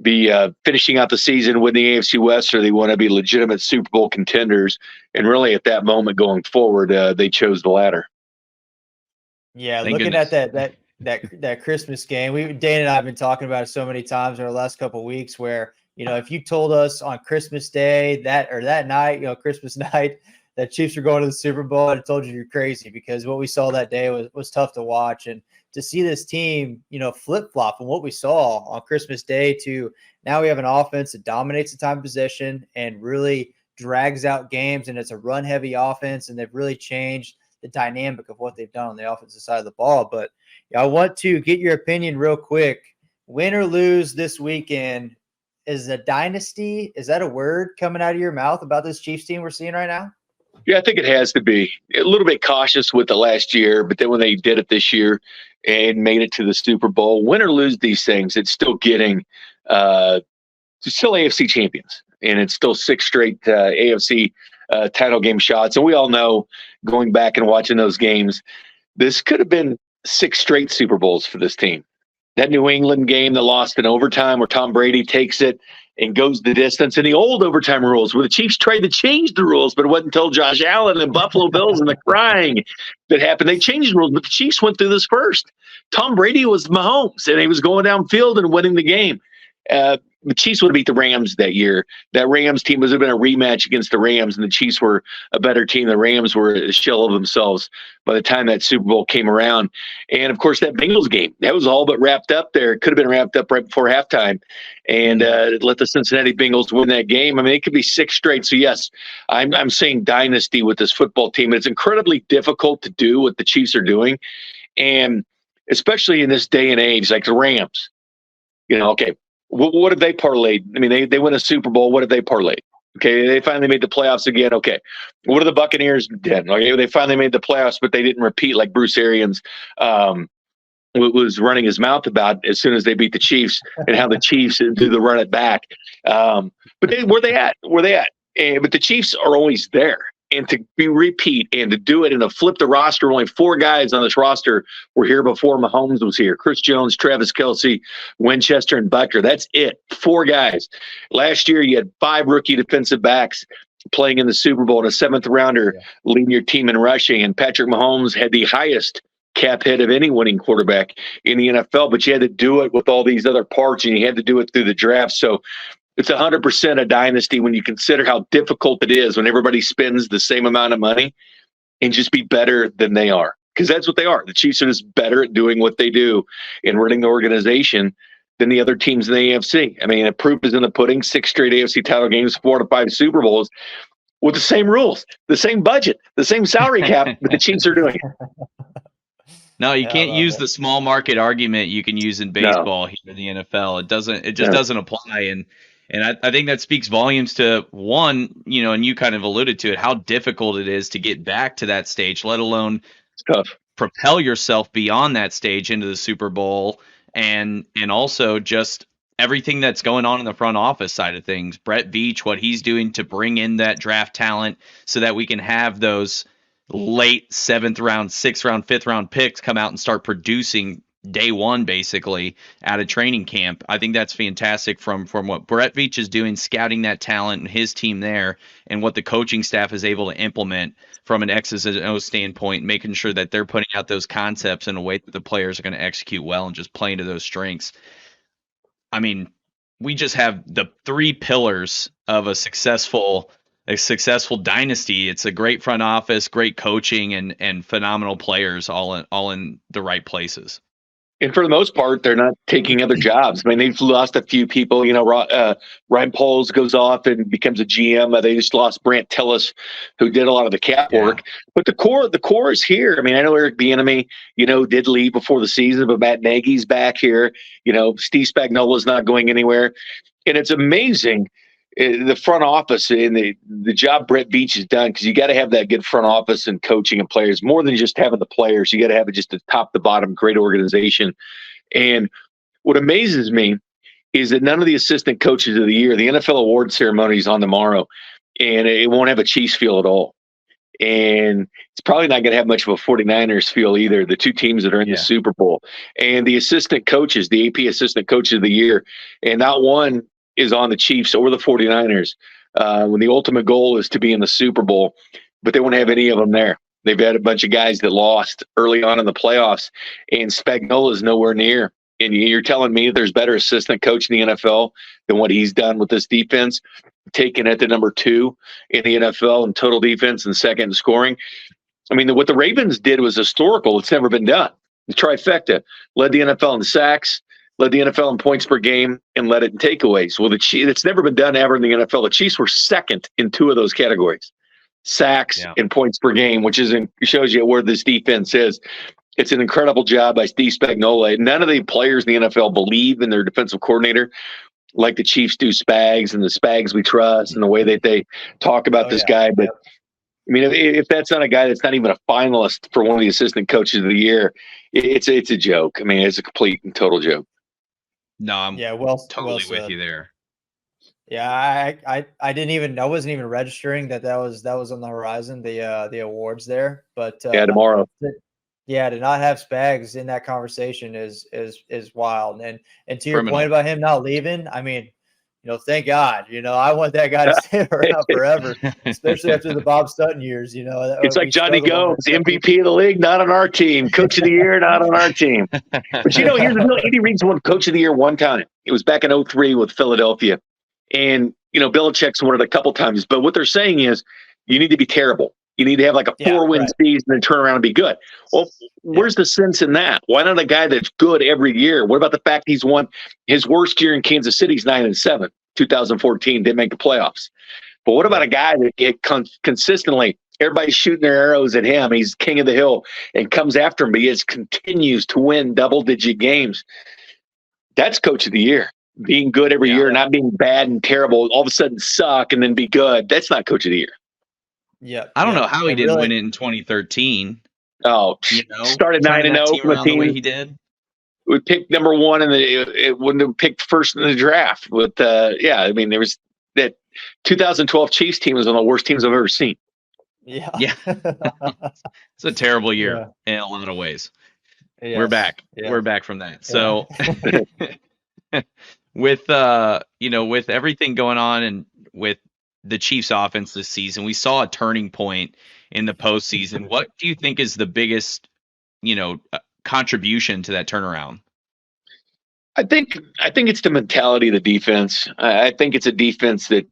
be finishing out the season with the AFC West, or they want to be legitimate Super Bowl contenders, and really at that moment going forward, they chose the latter. Yeah, thank looking goodness. At that Christmas game, Dan and I have been talking about it so many times over the last couple of weeks. Where if you told us on Christmas Day that night, Christmas night, that Chiefs were going to the Super Bowl, I'd have told you're crazy, because what we saw that day was tough to watch, and to see this team, flip flop from what we saw on Christmas Day to now we have an offense that dominates the time possession and really drags out games, and it's a run heavy offense, and they've really changed the dynamic of what they've done on the offensive side of the ball. But I want to get your opinion real quick. Win or lose this weekend, is a dynasty, is that a word coming out of your mouth about this Chiefs team we're seeing right now? Yeah, I think it has to be. A little bit cautious with the last year, but then when they did it this year and made it to the Super Bowl, win or lose these things, it's still getting still AFC champions, and it's still 6 straight AFC title game shots. And we all know, going back and watching those games, this could have been 6 straight Super Bowls for this team. That New England game that lost in overtime, where Tom Brady takes it and goes the distance, and the old overtime rules where the Chiefs tried to change the rules, but it wasn't until Josh Allen and Buffalo Bills and the crying that happened. They changed the rules, but the Chiefs went through this first. Tom Brady was Mahomes, and he was going downfield and winning the game. The Chiefs would have beat the Rams that year. That Rams team would have been a rematch against the Rams, and the Chiefs were a better team. The Rams were a shell of themselves by the time that Super Bowl came around. And, of course, that Bengals game, that was all but wrapped up there. It could have been wrapped up right before halftime, and let the Cincinnati Bengals win that game. I mean, it could be 6 straight. So, yes, I'm saying dynasty with this football team. It's incredibly difficult to do what the Chiefs are doing, and especially in this day and age, like the Rams. Okay, what have they parlayed? I mean, they win a Super Bowl. What have they parlayed? Okay, they finally made the playoffs again. Okay, what are the Buccaneers did? Okay, they finally made the playoffs, but they didn't repeat like Bruce Arians was running his mouth about as soon as they beat the Chiefs, and how the Chiefs do the run it back. But where they at? But the Chiefs are always there. And to be repeat and to do it and to flip the roster, only 4 guys on this roster were here before Mahomes was here. Chris Jones, Travis Kelce, Winchester, and Butker. That's it. 4 guys. Last year, you had 5 rookie defensive backs playing in the Super Bowl and a 7th rounder leading your team in rushing. And Patrick Mahomes had the highest cap hit of any winning quarterback in the NFL, but you had to do it with all these other parts, and you had to do it through the draft. So It's 100% a dynasty when you consider how difficult it is when everybody spends the same amount of money and just be better than they are. Because that's what they are. The Chiefs are just better at doing what they do and running the organization than the other teams in the AFC. I mean, the proof is in the pudding. 6 straight AFC title games, 4 to 5 Super Bowls with the same rules, the same budget, the same salary cap, but the Chiefs are doing it. No, you Yeah, I can't love use it. the small market argument you can use in baseball here in the NFL. It doesn't. It just No. doesn't apply. And I think that speaks volumes to one, and you kind of alluded to it, how difficult it is to get back to that stage, let alone It's tough. propel yourself beyond that stage into the Super Bowl, and also just everything that's going on in the front office side of things. Brett Veach, what he's doing to bring in that draft talent so that we can have those late 7th round, 6th round, 5th round picks come out and start producing day one basically out of training camp. I think that's fantastic from what Brett Veach is doing, scouting that talent and his team there, and what the coaching staff is able to implement from an X's and O's standpoint, making sure that they're putting out those concepts in a way that the players are going to execute well and just playing to those strengths. I mean, we just have the 3 pillars of a successful dynasty. It's a great front office, great coaching, and phenomenal players all in the right places. And for the most part, they're not taking other jobs. I mean, they've lost a few people. Ryan Poles goes off and becomes a GM. They just lost Brant Tillis, who did a lot of the cap work. But the core is here. I mean, I know Eric Bieniemy, did leave before the season, but Matt Nagy's back here. Steve Spagnuolo's not going anywhere. And it's amazing the front office and the job Brett Veach has done, because you got to have that good front office and coaching and players more than just having the players. You got to have it just a top to bottom great organization. And what amazes me is that none of the assistant coaches of the year, the NFL award ceremony is on tomorrow, and it won't have a Chiefs feel at all. And it's probably not going to have much of a 49ers feel either, the 2 teams that are in the Super Bowl. And the assistant coaches, the AP assistant coaches of the year, and not one is on the Chiefs or the 49ers when the ultimate goal is to be in the Super Bowl, but they won't have any of them there. They've had a bunch of guys that lost early on in the playoffs, and Spagnuolo is nowhere near. And you're telling me there's better assistant coach in the NFL than what he's done with this defense, taking it to number 2 in the NFL in total defense and second in scoring. I mean, what the Ravens did was historical. It's never been done. The trifecta led the NFL in sacks, led the NFL in points per game, and led it in takeaways. Well, it's never been done ever in the NFL. The Chiefs were second in 2 of those categories, sacks and points per game, which shows you where this defense is. It's an incredible job by Steve Spagnuolo. None of the players in the NFL believe in their defensive coordinator like the Chiefs do Spags and the Spags we trust and the way that they talk about this guy. But I mean, if that's not a guy that's not even a finalist for one of the assistant coaches of the year, it's a joke. I mean, it's a complete and total joke. No, I'm totally with you there. Yeah, I wasn't even registering that was on the horizon, the awards there. But tomorrow. To not have Spags in that conversation is wild. And to your point about him not leaving, I mean, thank God. I want that guy to stay around forever, especially after the Bob Sutton years. It's like Johnny Gomes, MVP of the league, not on our team. Coach of the year, not on our team. But here's the deal: Andy Reid's won Coach of the Year one time. It was back in 2003 with Philadelphia, and Belichick's won it a couple times. But what they're saying is, you need to be terrible. You need to have like a 4-win season and turn around and be good. Well, where's the sense in that? Why not a guy that's good every year? What about the fact he's won his worst year in Kansas City's 9-7, 2014, didn't make the playoffs? But what about a guy that consistently, everybody's shooting their arrows at him, he's king of the hill, and comes after him, but he continues to win double-digit games? That's Coach of the Year. Being good every year, not being bad and terrible, all of a sudden suck and then be good. That's not Coach of the Year. Yeah, I don't know how he didn't win it in 2013. Oh, started 9-0 from a team the way he did. We picked number 1 and it wouldn't have picked first in the draft. With I mean, there was that 2012 Chiefs team was one of the worst teams I've ever seen. Yeah. It's a terrible year in a lot of ways. Yes. We're back. Yeah. We're back from that. So with with everything going on and with the Chiefs offense this season, we saw a turning point in the postseason. What do you think is the biggest, contribution to that turnaround? I think it's the mentality of the defense. I think it's a defense that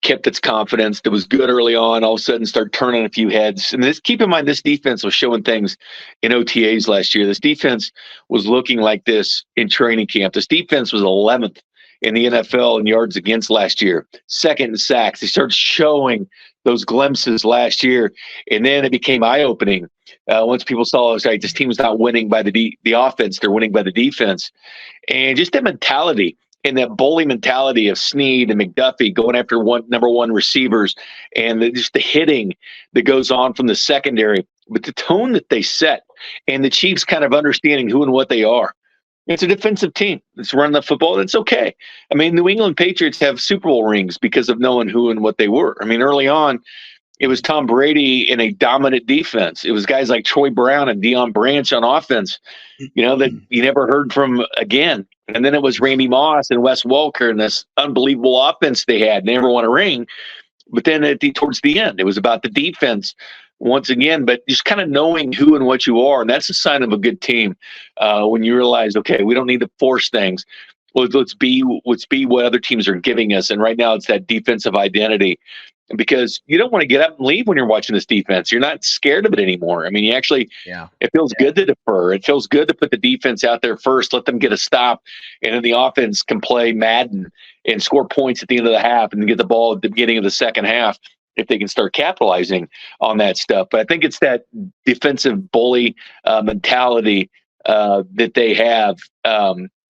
kept its confidence, that was good early on, all of a sudden start turning a few heads. And keep in mind, this defense was showing things in OTAs last year. This defense was looking like this in training camp. This defense was 11th in the NFL in yards against last year, second in sacks. They started showing those glimpses last year, and then it became eye-opening once people saw, right, this team's not winning by the offense, they're winning by the defense. And just that mentality and that bully mentality of Snead and McDuffie going after number one receivers, and just the hitting that goes on from the secondary, but the tone that they set, and the Chiefs kind of understanding who and what they are. It's a defensive team. It's running the football. That's okay. I mean, New England Patriots have Super Bowl rings because of knowing who and what they were. I mean, early on, it was Tom Brady in a dominant defense. It was guys like Troy Brown and Deion Branch on offense, that you never heard from again. And then it was Randy Moss and Wes Welker and this unbelievable offense they had. They never won a ring. But then towards the end, it was about the defense once again, but just kind of knowing who and what you are. And that's a sign of a good team when you realize, okay, we don't need to force things. Let's be what other teams are giving us. And right now it's that defensive identity, because you don't want to get up and leave when you're watching this defense. You're not scared of it anymore. I mean, it feels good to defer. It feels good to put the defense out there first, let them get a stop, and then the offense can play Madden and score points at the end of the half and get the ball at the beginning of the second half if they can start capitalizing on that stuff. But I think it's that defensive bully mentality that they have.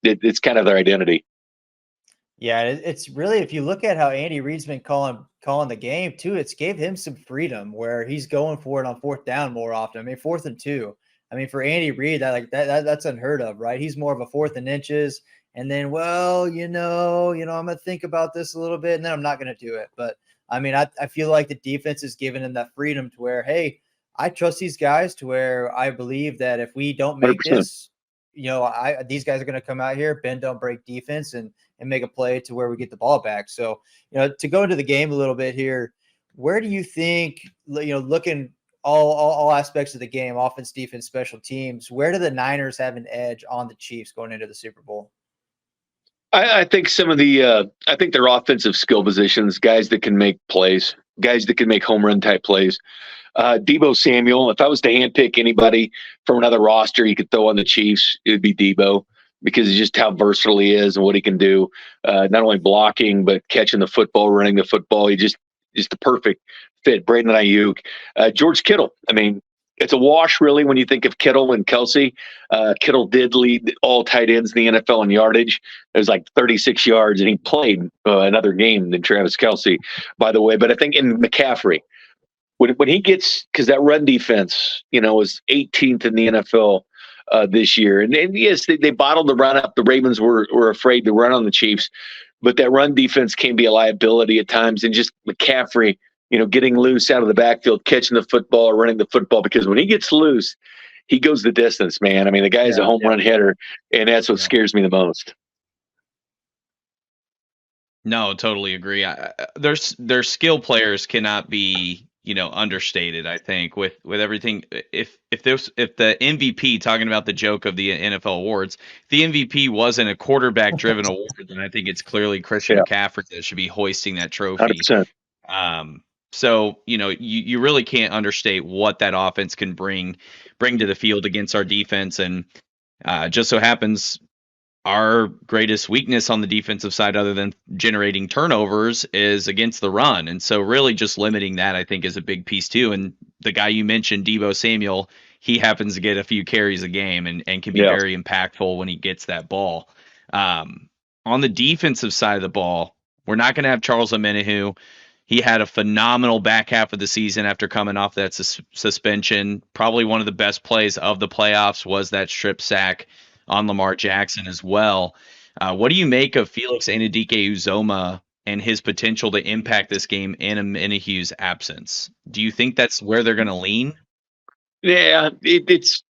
It's kind of their identity. Yeah, it's really, if you look at how Andy Reid's been calling the game too, it's gave him some freedom where he's going for it on fourth down more often. I mean, 4th and 2. I mean, for Andy Reid, that's unheard of, right? He's more of a 4th and inches, and then, well, I'm gonna think about this a little bit, and then I'm not gonna do it. But I mean, I feel like the defense is giving him that freedom to where, hey, I trust these guys to where I believe that if we don't make 100%. this, these guys are going to come out here, bend, don't break defense, and make a play to where we get the ball back. So, to go into the game a little bit here, where do you think, looking all aspects of the game, offense, defense, special teams, where do the Niners have an edge on the Chiefs going into the Super Bowl? I think I think their offensive skill positions, guys that can make plays, guys that can make home run type plays. Deebo Samuel, if I was to handpick anybody from another roster you could throw on the Chiefs, it would be Deebo, because of just how versatile he is and what he can do, not only blocking, but catching the football, running the football. He just the perfect fit. Braden Ayuk. George Kittle, I mean, it's a wash, really, when you think of Kittle and Kelsey. Kittle did lead all tight ends in the NFL in yardage. It was like 36 yards, and he played another game than Travis Kelsey, by the way. But I think in McCaffrey, when he gets, because that run defense, was 18th in the NFL this year. And yes, they bottled the run up. The Ravens were afraid to run on the Chiefs, but that run defense can be a liability at times. And just McCaffrey, getting loose out of the backfield, catching the football or running the football, because when he gets loose, he goes the distance, man. I mean, the guy is a home run hitter, and that's what scares me the most. No, totally agree. Their skill players cannot be, understated. I think with everything. If the MVP, talking about the joke of the NFL awards, if the MVP wasn't a quarterback driven award, then I think it's clearly Christian McCaffrey that should be hoisting that trophy. 100%. So you really can't understate what that offense can bring to the field against our defense, and just so happens our greatest weakness on the defensive side, other than generating turnovers, is against the run. And so really just limiting that, I think, is a big piece too. And the guy you mentioned, Deebo Samuel, he happens to get a few carries a game and can be very impactful when he gets that ball. On the defensive side of the ball, we're not going to have Charles Omenihu. He had a phenomenal back half of the season after coming off that suspension. Probably one of the best plays of the playoffs was that strip sack on Lamar Jackson as well. What do you make of Felix Anudike-Uzomah and his potential to impact this game in Omenahu's absence? Do you think that's where they're going to lean? Yeah, it's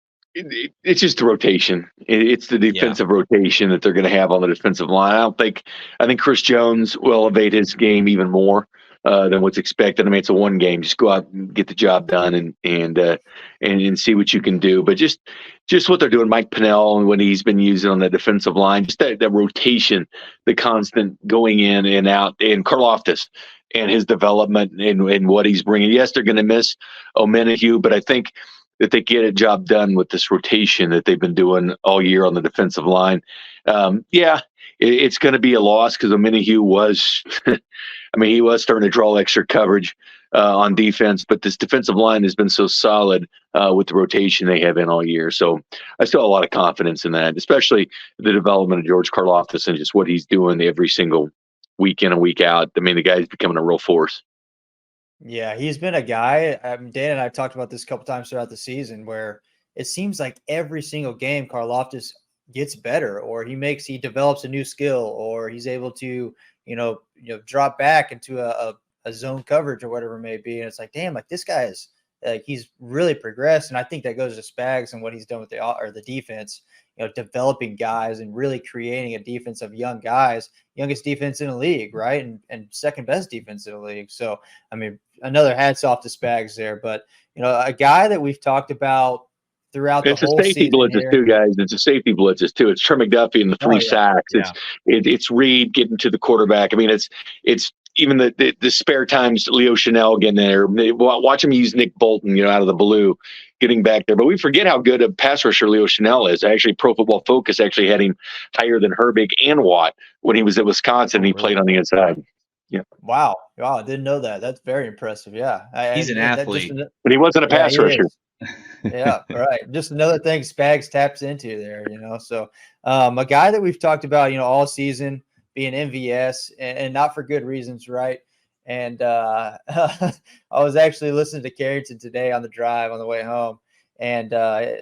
just the rotation. It's the defensive rotation that they're going to have on the defensive line. I think Chris Jones will elevate his game even more. than what's expected. I mean, it's a one game. Just go out and get the job done and see what you can do. But just what they're doing, Mike Pennell, and when he's been using on the defensive line, just that rotation, the constant going in and out, and Karlaftis and his development and what he's bringing. Yes, they're going to miss Omenihu, but I think that they get a job done with this rotation that they've been doing all year on the defensive line. It's going to be a loss because Omenihu was, I mean, he was starting to draw extra coverage on defense, but this defensive line has been so solid with the rotation they have in all year. So I still have a lot of confidence in that, especially the development of George Karlaftis and just what he's doing every single week in and week out. I mean, the guy's becoming a real force. Yeah, he's been a guy. Dan and I have talked about this a couple times throughout the season where it seems like every single game Karlaftis gets better, or he develops a new skill, or he's able to, drop back into a zone coverage or whatever it may be. And it's like, damn, like this guy is like, he's really progressed. And I think that goes to Spags and what he's done with the defense, developing guys and really creating a defense of young guys, youngest defense in the league, right? And second best defense in the league. So, I mean, another hats off to Spags there, but a guy that we've talked about throughout the whole season. It's a safety blitzes too, guys. It's a safety blitzes too. It's Trey McDuffie and the 3 sacks. Yeah. It's Reed getting to the quarterback. I mean, it's even the spare times Leo Chanel getting there. Watch him use Nick Bolton, out of the blue, getting back there. But we forget how good a pass rusher Leo Chanel is. Actually, Pro Football Focus actually had him higher than Herbig and Watt when he was at Wisconsin. And he played on the inside. Yeah. Wow, I didn't know that. That's very impressive. Yeah, he's an athlete, but he wasn't a pass rusher. Yeah, right. Just another thing Spags taps into there, So a guy that we've talked about, all season being MVS and not for good reasons, right? And I was actually listening to Carrington today on the drive on the way home, and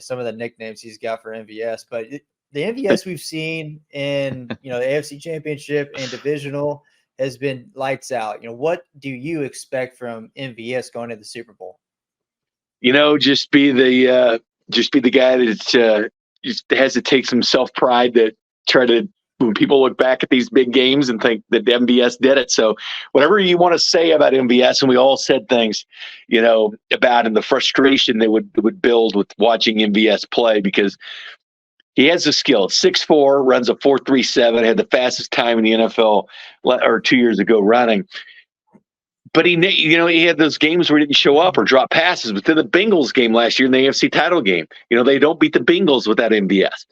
some of the nicknames he's got for MVS. But the MVS we've seen in the AFC Championship and divisional has been lights out. What do you expect from MVS going to the Super Bowl? Just be the guy that just has to take some self pride to try to, when people look back at these big games and think that MVS did it. So whatever you want to say about MVS, and we all said things, about and the frustration they would build with watching MVS play, because he has the skill. 6'4", runs a 4.37, had the fastest time in the NFL 2 years ago running. But he had those games where he didn't show up or drop passes. But then the Bengals game last year in the AFC title game, they don't beat the Bengals without MVS.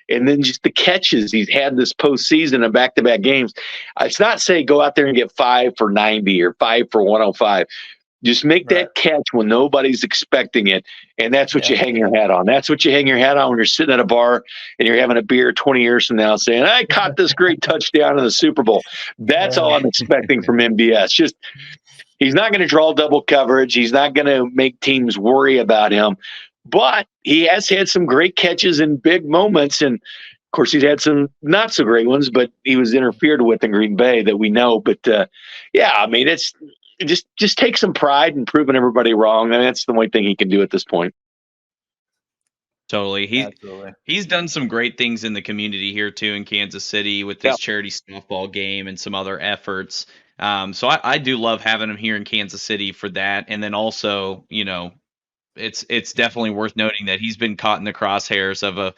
And then just the catches he's had this postseason and back-to-back games. It's not say go out there and get 5 for 90 or 5 for 105. Just make that catch when nobody's expecting it, and that's what you hang your hat on. That's what you hang your hat on when you're sitting at a bar and you're having a beer 20 years from now saying, I caught this great touchdown in the Super Bowl. That's all I'm expecting from MVS. Just he's not going to draw double coverage. He's not going to make teams worry about him. But he has had some great catches in big moments, and of course, he's had some not so great ones, but he was interfered with in Green Bay that we know. But I mean, it's just take some pride in proving everybody wrong. I mean, that's the only thing he can do at this point. Totally. He's done some great things in the community here too in Kansas City with this charity softball game and some other efforts. So I do love having him here in Kansas City for that. And then also, it's definitely worth noting that he's been caught in the crosshairs of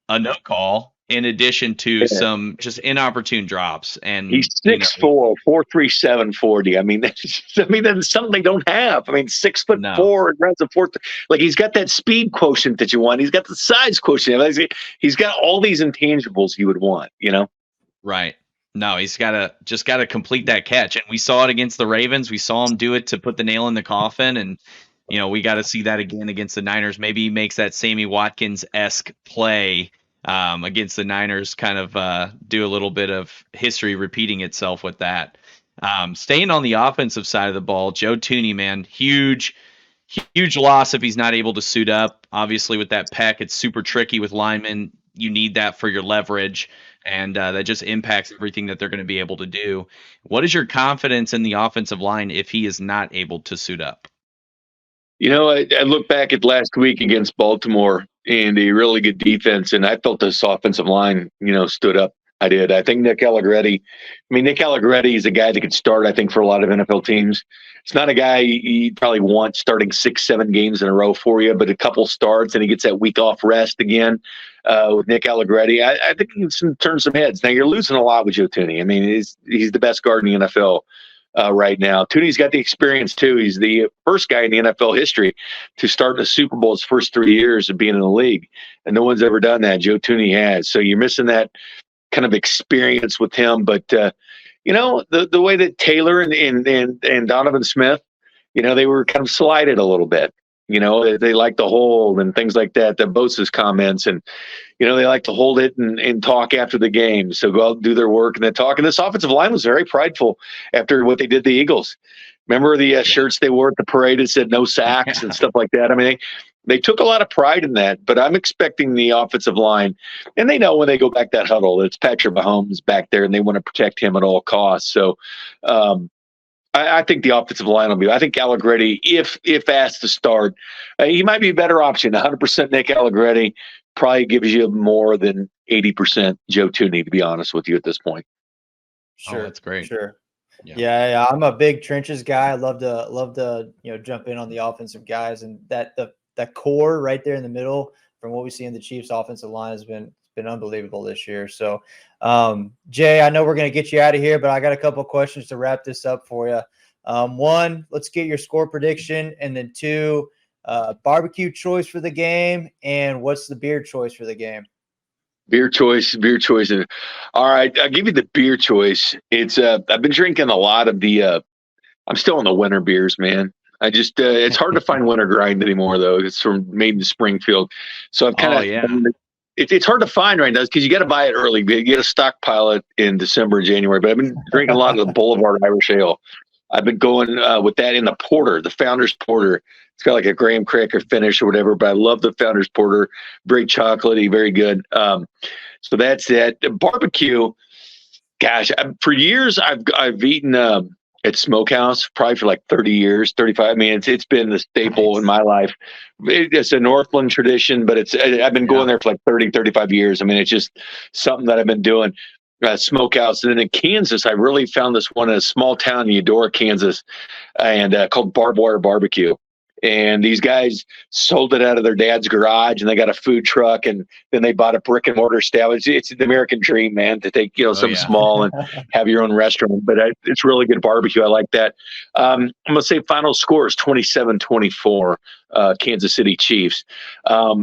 a no call, in addition to some just inopportune drops. And he's 6'4", 4.37 40. I mean, that's something they don't have. I mean, 6'4" and runs a 4. Like, he's got that speed quotient that you want. He's got the size quotient. He's got all these intangibles you would want. Right. No, he's got to complete that catch, and we saw it against the Ravens. We saw him do it to put the nail in the coffin, and we got to see that again against the Niners. Maybe he makes that Sammy Watkins-esque play against the Niners, kind of do a little bit of history repeating itself with that. Staying on the offensive side of the ball, Joe Thuney, man, huge loss if he's not able to suit up. Obviously, with that pec, it's super tricky with linemen. You need that for your leverage, and that just impacts everything that they're going to be able to do. What is your confidence in the offensive line if he is not able to suit up? I look back at last week against Baltimore and a really good defense, and I felt this offensive line, stood up I did. I think Nick Allegretti is a guy that could start, I think, for a lot of NFL teams. It's not a guy you probably want starting 6-7 games in a row for you, but a couple starts and he gets that week off rest again with Nick Allegretti. I think he can turn some heads. Now, you're losing a lot with Joe Thuney. I mean, he's the best guard in the NFL right now. Thuney's got the experience, too. He's the first guy in the NFL history to start in a Super Bowl his first 3 years of being in the league, and no one's ever done that. Joe Thuney has. So you're missing that kind of experience with him, but the way that Taylor and Donovan Smith, they were kind of slighted a little bit. They like to hold and things like that. The Bosa's comments, and they like to hold it and talk after the game. So go out and do their work and then talk. And this offensive line was very prideful after what they did to the Eagles. Remember the shirts they wore at the parade that said no sacks and stuff like that. I mean, they took a lot of pride in that, but I'm expecting the offensive line, and they know when they go back that huddle, it's Patrick Mahomes back there, and they want to protect him at all costs. So I think the offensive line will be. I think Allegretti, if asked to start, he might be a better option. 100% Nick Allegretti probably gives you more than 80% Joe Thuney, to be honest with you at this point. Sure, that's great. Sure. Yeah. I'm a big trenches guy. I love to jump in on the offensive guys, and that core right there in the middle from what we see in the Chiefs offensive line has been unbelievable this year. So Jay, I know we're going to get you out of here, but I got a couple of questions to wrap this up for you. One, let's get your score prediction, and then two, barbecue choice for the game, and what's the beer choice for the game? Beer choice. All right, I'll give you the beer choice. It's I've been drinking a lot of the I'm still on the winter beers, man. I just it's hard to find winter grind anymore, though. It's made in Springfield, so I've kind of it's hard to find right now because you got to buy it early. You got to stockpile it in December, January. But I've been drinking a lot of the Boulevard Irish Ale. I've been going with that in the porter, the Founders Porter. It's got like a graham cracker finish or whatever, but I love the Founders Porter. Very chocolatey, very good. So that's that. Barbecue, gosh, for years I've eaten at Smokehouse, probably for like 30 years, 35. I mean, it's been the staple in my life. It's a Northland tradition, but I've been going there for like 30, 35 years. I mean, it's just something that I've been doing. Smokehouse. And then in Kansas, I really found this one in a small town in Eudora, Kansas, and called Barbed Wire Barbecue. And these guys sold it out of their dad's garage, and they got a food truck, and then they bought a brick and mortar establishment. It's the American dream, man, to take something small and have your own restaurant. But it's really good barbecue. I like that. I'm gonna say final score is 27-24, Kansas City Chiefs. I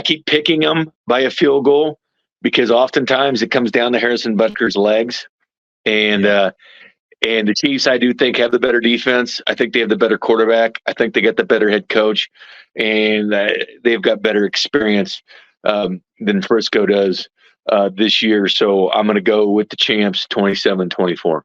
keep picking them by a field goal because oftentimes it comes down to Harrison Butker's legs, and the Chiefs, I do think, have the better defense. I think they have the better quarterback. I think they got the better head coach, and they've got better experience than Frisco does this year. So I'm going to go with the champs, 27-24.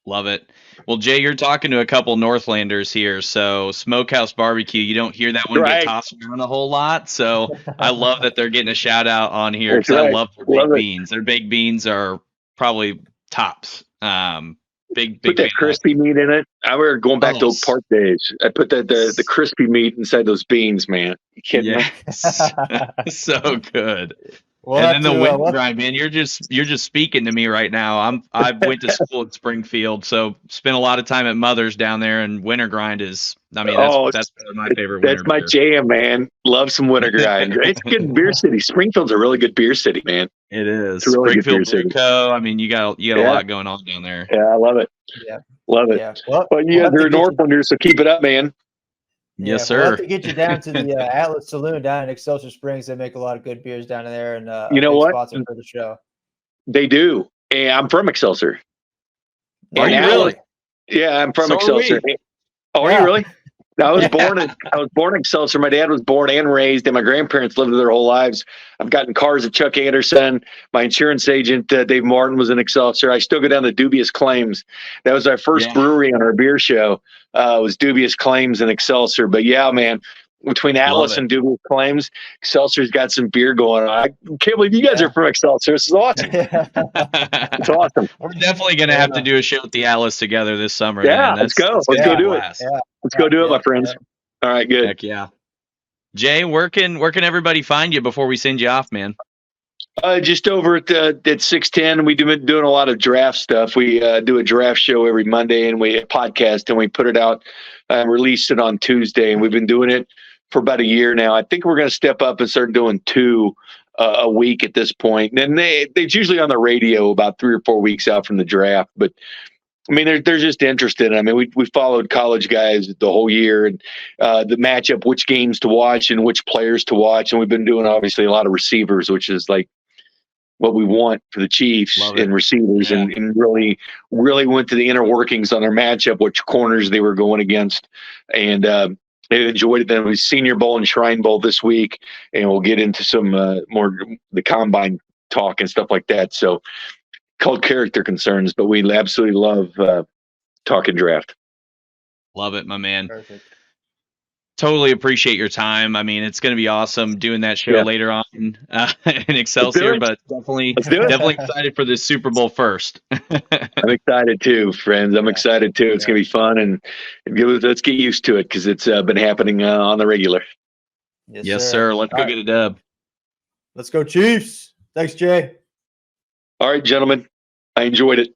Love it. Well, Jay, you're talking to a couple Northlanders here. So Smokehouse Barbecue, you don't hear that one get tossed around a whole lot. So I love that they're getting a shout out on here because I love their baked beans. Their baked beans are probably tops. Big put that crispy meat in it. I were going back to Oak Park days. I put the crispy meat inside those beans, man. You kidding me? So good. And then the winter grind, man. You're just speaking to me right now. I went to school in Springfield, so spent a lot of time at Mother's down there. And winter grind is, I mean, that's my favorite. That's my jam, man. Love some winter grind. It's a good beer city. Springfield's a really good beer city, man. It is. It's a really Springfield Brew Co. I mean, you got a lot going on down there. Yeah, I love it. Yeah, love it. Yeah. Well, you guys are Northlanders, so keep it up, man. Yes, sir. We'll have to get you down to the Atlas Saloon down in Excelsior Springs. They make a lot of good beers down there, and you know what? Sponsor for the show. They do. And I'm from Excelsior. Are you really? Yeah, I'm from Excelsior. Oh, are you really? I was born in Excelsior. My dad was born and raised, and my grandparents lived there their whole lives. I've gotten cars at Chuck Anderson. My insurance agent, Dave Martin, was in Excelsior. I still go down to Dubious Claims. That was our first brewery on our beer show. Was Dubious Claims in Excelsior. But yeah, man, between Atlas and Dubious Claims, Excelsior's got some beer going on. I can't believe you guys are from Excelsior. This is awesome. It's awesome. We're definitely going to have to do a show at the Atlas together this summer. Yeah, let's go. Let's go do it. Yeah. Let's go do it, my friends. All right, good. Heck yeah. Jay, where can everybody find you before we send you off, man? Just over at 610, we've been doing a lot of draft stuff. We do a draft show every Monday, and we podcast, and we put it out and release it on Tuesday. And we've been doing it for about a year now. I think we're going to step up and start doing 2 a week at this point. And it's usually on the radio about 3 or 4 weeks out from the draft. But I mean, they're just interested. I mean, we followed college guys the whole year, and the matchup, which games to watch and which players to watch. And we've been doing obviously a lot of receivers, which is like what we want for the Chiefs and receivers, Yeah. and really went to the inner workings on their matchup, which corners they were going against, and they enjoyed it. Then it was Senior Bowl and Shrine Bowl this week, and we'll get into some more the combine talk and stuff like that. So called character concerns, but we absolutely love talking draft. Love it, my man. Perfect. Totally appreciate your time. I mean, it's going to be awesome doing that show later on in Excelsior, but definitely excited for the Super Bowl first. I'm excited too, friends. I'm excited too. It's going to be fun, and let's get used to it because it's been happening on the regular. Yes, sir. Let's go get a dub. Let's go Chiefs. Thanks, Jay. All right, gentlemen. I enjoyed it.